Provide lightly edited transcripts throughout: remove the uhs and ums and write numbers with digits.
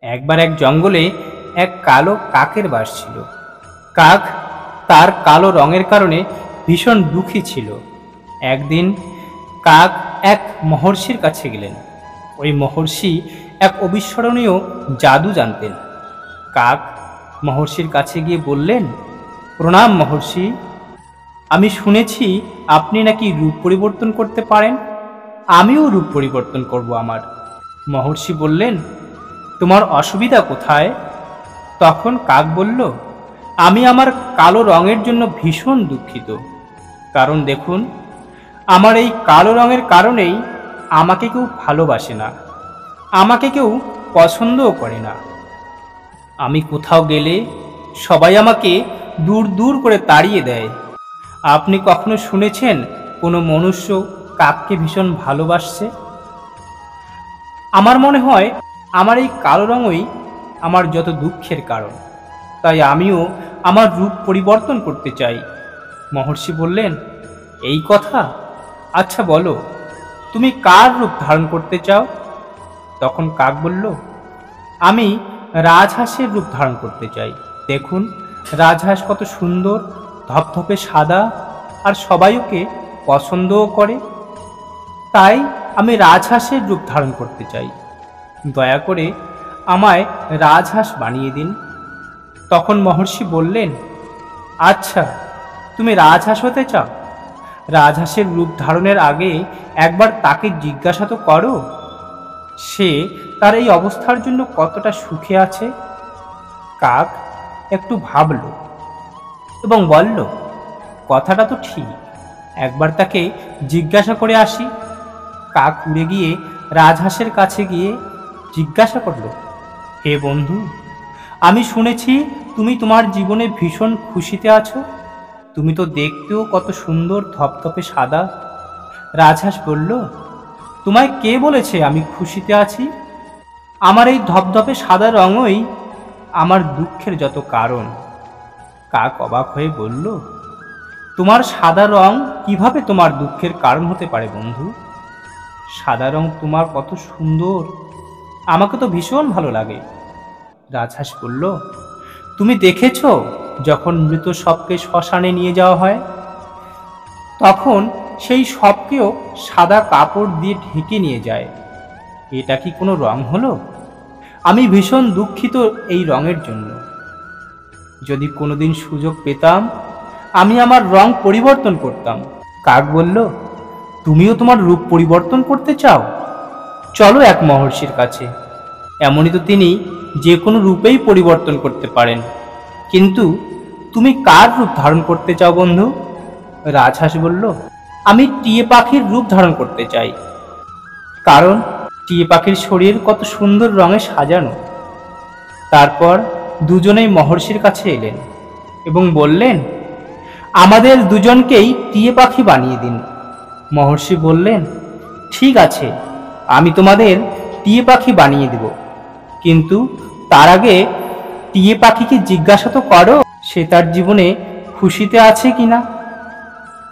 একবার এক জঙ্গলে এক কালো কাকের বাস ছিল। কাক তার কালো রঙের কারণে ভীষণ দুঃখী ছিল। একদিন কাক এক মহর্ষির কাছে গেলেন। ওই মহর্ষি এক অবিস্মরণীয় জাদু জানতেন। কাক মহর্ষির কাছে গিয়ে বললেন, প্রণাম মহর্ষি, আমি শুনেছি আপনি নাকি রূপ পরিবর্তন করতে পারেন। আমিও রূপ পরিবর্তন করব আমার। মহর্ষি বললেন, তোমার অসুবিধা কোথায়? তখন কাক বলল, আমি আমার কালো রঙের জন্য ভীষণ দুঃখিত। কারণ দেখুন, আমার এই কালো রঙের কারণেই আমাকে কেউ ভালোবাসে না, আমাকে কেউ পছন্দও করে না। আমি কোথাও গেলে সবাই আমাকে দূর দূর করে তাড়িয়ে দেয়। আপনি কখনো শুনেছেন কোনো মনুষ্য কাককে ভীষণ ভালোবাসছে? আমার মনে হয় আমার এই কালো রঙই আমার যত দুঃখের কারণ। তাই আমিও আমার রূপ পরিবর্তন করতে চাই। মহর্ষি বললেন, এই কথা? আচ্ছা বলো, তুমি কার রূপ ধারণ করতে চাও? তখন কাক বলল, আমি রাজহাঁসের রূপ ধারণ করতে চাই। দেখুন, রাজহাঁস কত সুন্দর, ধপধপে সাদা, আর সবাই ওকে পছন্দও করে। তাই আমি রাজহাঁসের রূপ ধারণ করতে চাই। দয়া করে আমায় রাজহাঁস বানিয়ে দিন। তখন মহর্ষি বললেন, আচ্ছা, তুমি রাজহাঁস হতে চাও? রাজহাঁসের রূপ ধারণের আগে একবার তাকে জিজ্ঞাসা তো করো, সে তার এই অবস্থার জন্য কতটা সুখে আছে। কাক একটু ভাবল এবং বলল, কথাটা তো ঠিক, একবার তাকে জিজ্ঞাসা করে আসি। কাক উড়ে গিয়ে রাজহাঁসের কাছে গিয়ে জিজ্ঞাসা করল, হে বন্ধু, আমি শুনেছি তুমি তোমার জীবনে ভীষণ খুশিতে আছো। তুমি তো দেখতেও কত সুন্দর, ধপধপে সাদা। রাজহাঁস বলল, তোমায় কে বলেছে আমি খুশিতে আছি? আমার এই ধপধপে সাদা রঙই আমার দুঃখের যত কারণ। কাক অবাক হয়ে বলল, তোমার সাদা রং কিভাবে তোমার দুঃখের কারণ হতে পারে বন্ধু? সাদা রং তোমার কত সুন্দর, আমাকে তো ভীষণ ভালো লাগে। রাজহাঁস বলল, তুমি দেখেছ যখন মৃত শবকে শ্মশানে নিয়ে যাওয়া হয়, তখন সেই শবকেও সাদা কাপড় দিয়ে ঢেকে নিয়ে যায়। এটা কি কোনো রং হলো? আমি ভীষণ দুঃখিত এই রঙের জন্য। যদি কোনোদিন সুযোগ পেতাম, আমি আমার রং পরিবর্তন করতাম। কাক বলল, তুমিও তোমার রূপ পরিবর্তন করতে চাও? চলো এক মহর্ষির কাছে। এমনই তো তিনি যে কোনো রূপেই পরিবর্তন করতে পারেন। কিন্তু তুমি কার রূপ ধারণ করতে চাও বন্ধু? রাজহাঁস বলল, আমি টিয়ে পাখির রূপ ধারণ করতে চাই। কারণ টিয়ে পাখির শরীর কত সুন্দর রঙে সাজানো। তারপর দুজনেই মহর্ষির কাছে এলেন এবং বললেন, আমাদের দুজনকেই টিয়ে পাখি বানিয়ে দিন। মহর্ষি বললেন, ঠিক আছে, আমি তোমাদের টিয়ে পাখি বানিয়ে দেব। কিন্তু তার আগে টিয়ে পাখিকে জিজ্ঞাসা তো করো, সে তার জীবনে খুশিতে আছে কিনা।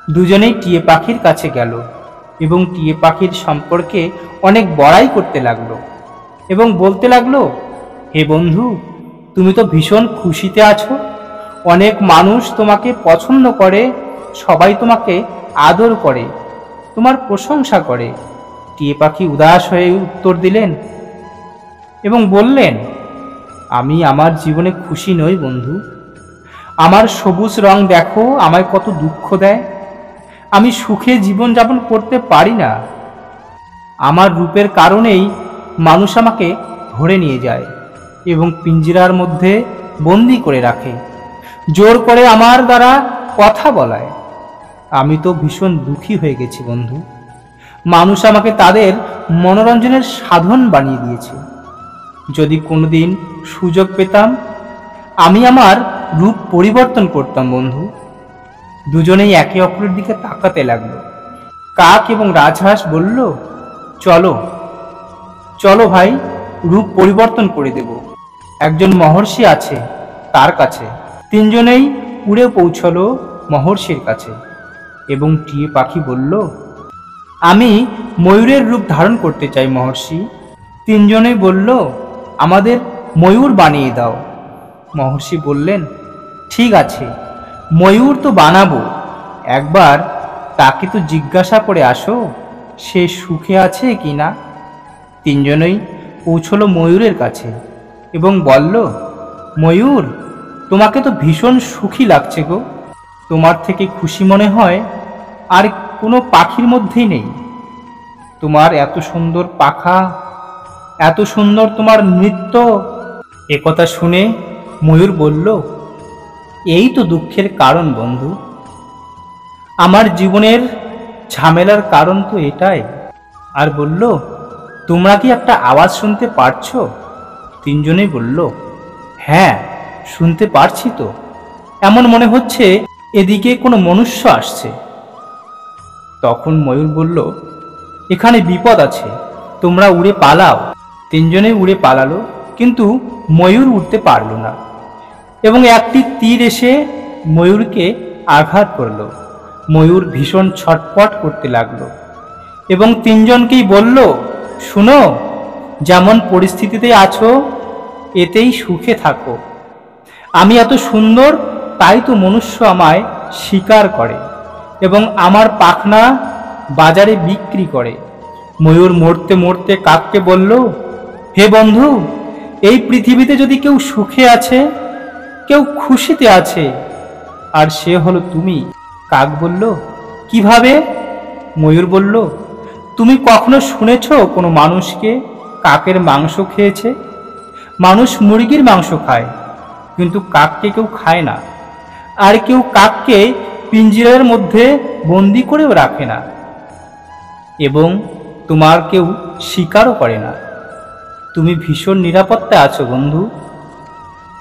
দুজনেই টিয়ে পাখির কাছে গেল এবং টিয়ে পাখির সম্পর্কে অনেক বড়াই করতে লাগলো এবং বলতে লাগলো, হে বন্ধু, তুমি তো ভীষণ খুশিতে আছো, অনেক মানুষ তোমাকে পছন্দ করে, সবাই তোমাকে আদর করে, তোমার প্রশংসা করে। টিয়ে পাখি উদাস হয়ে উত্তর দিলেন এবং বললেন, আমি আমার জীবনে খুশি নই বন্ধু। আমার সবুজ রং দেখো আমায় কত দুঃখ দেয়। আমি সুখে জীবনযাপন করতে পারি না। আমার রূপের কারণেই মানুষ আমাকে ধরে নিয়ে যায় এবং পিঞ্জিরার মধ্যে বন্দি করে রাখে, জোর করে আমার দ্বারা কথা বলায়। আমি তো ভীষণ দুঃখী হয়ে গেছি বন্ধু। মানুষ আমাকে তাদের মনোরঞ্জনের সাধন বানিয়ে দিয়েছে। যদি কোনোদিন সুযোগ পেতাম, আমি আমার রূপ পরিবর্তন করতাম বন্ধু। দুজনেই একে অপরের দিকে তাকাতে লাগলো। কাক এবং রাজহাঁস বলল, চলো চলো ভাই, রূপ পরিবর্তন করে দেব। একজন মহর্ষি আছে, তার কাছে। তিনজনেই উড়ে পৌঁছলো মহর্ষির কাছে এবং টিয়ে পাখি বলল, আমি ময়ূরের রূপ ধারণ করতে চাই মহর্ষি। তিনজনেই বলল, আমাদের ময়ূর বানিয়ে দাও। মহর্ষি বললেন, ঠিক আছে, ময়ূর তো বানাবো, একবার তাকে তো জিজ্ঞাসা করে আসো সে সুখে আছে কি না। তিনজনেই পৌঁছলো ময়ূরের কাছে এবং বলল, ময়ূর, তোমাকে তো ভীষণ সুখী লাগছে গো, তোমার থেকে খুশি মনে হয় আর কোনো পাখির মধ্যেই নেই। তোমার এত সুন্দর পাখা, এত সুন্দর তোমার নৃত্য। একথা শুনে ময়ূর বলল, এই তো দুঃখের কারণ বন্ধু, আমার জীবনের ঝামেলার কারণ তো এটাই। আর বলল, তোমরা কি একটা আওয়াজ শুনতে পারছো? তিনজনেই বলল, হ্যাঁ, শুনতে পারছি তো, এমন মনে হচ্ছে এদিকে কোনো মনুষ্য আসছে। তখন ময়ূর বলল, এখানে বিপদ আছে, তোমরা উড়ে পালাও। তিনজনে উড়ে পালালো, কিন্তু ময়ূর উঠতে পারল না এবং একটি তীর এসে ময়ূরকে আঘাত করল। ময়ূর ভীষণ ছটপট করতে লাগলো এবং তিনজনকেই বলল, শুনো, যেমন পরিস্থিতিতে আছো এতেই সুখে থাকো। আমি এত সুন্দর, তাই তো মনুষ্য আমায় শিকার করে এবং আমার পাখনা বাজারে বিক্রি করে। ময়ূর মরতে মরতে কাককে বলল, হে বন্ধু, এই পৃথিবীতে যদি কেউ সুখে আছে, কেউ খুশিতে আছে, আর সে হলো তুমি। কাক বলল, কিভাবে? ময়ূর বলল, তুমি কখনো শুনেছ কোনো মানুষকে কাকের মাংস খেয়েছে? মানুষ মুরগির মাংস খায়, কিন্তু কাককে কেউ খায় না, আর কেউ কাককে পিঞ্জিরার মধ্যে বন্দি করেও রাখে না, এবং তোমার কেউ শিকারও করে না। তুমি ভীষণ নিরাপত্তা আছো বন্ধু,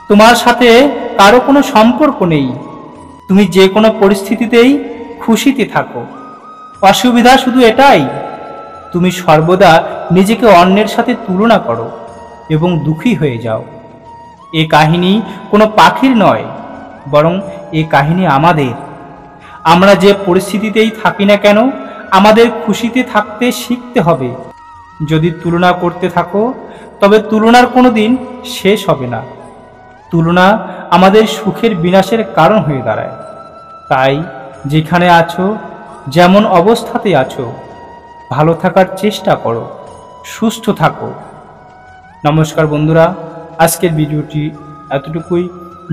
তোমার সাথে কারো কোনো সম্পর্ক নেই, তুমি যে কোনো পরিস্থিতিতেই খুশিতে থাকো। অসুবিধা শুধু এটাই, তুমি সর্বদা নিজেকে অন্যের সাথে তুলনা করো এবং দুঃখী হয়ে যাও। এ কাহিনী কোনো পাখির নয়, বরং এ কাহিনী আমাদের। আমরা যে পরিস্থিতিতেই থাকি না কেন, আমাদের খুশিতে থাকতে শিখতে হবে। যদি তুলনা করতে থাকো, তবে তুলনার কোনো দিন শেষ হবে না। তুলনা আমাদের সুখের বিনাশের কারণ হয়ে দাঁড়ায়। তাই যেখানে আছো, যেমন অবস্থাতে আছো, ভালো থাকার চেষ্টা করো, সুস্থ থাকো। নমস্কার বন্ধুরা, আজকের ভিডিওটি এতটুকুই।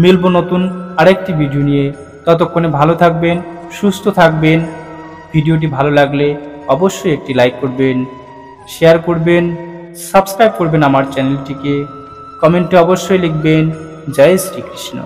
মিলব নতুন আরেকটি ভিডিও নিয়ে। ততক্ষণে ভালো থাকবেন, সুস্থ থাকবেন। ভিডিওটি ভালো লাগলে অবশ্যই একটি লাইক করবেন, শেয়ার করবেন, সাবস্ক্রাইব করবেন আমার চ্যানেলটিকে। কমেন্টে অবশ্যই লিখবেন, জয় শ্রীকৃষ্ণ।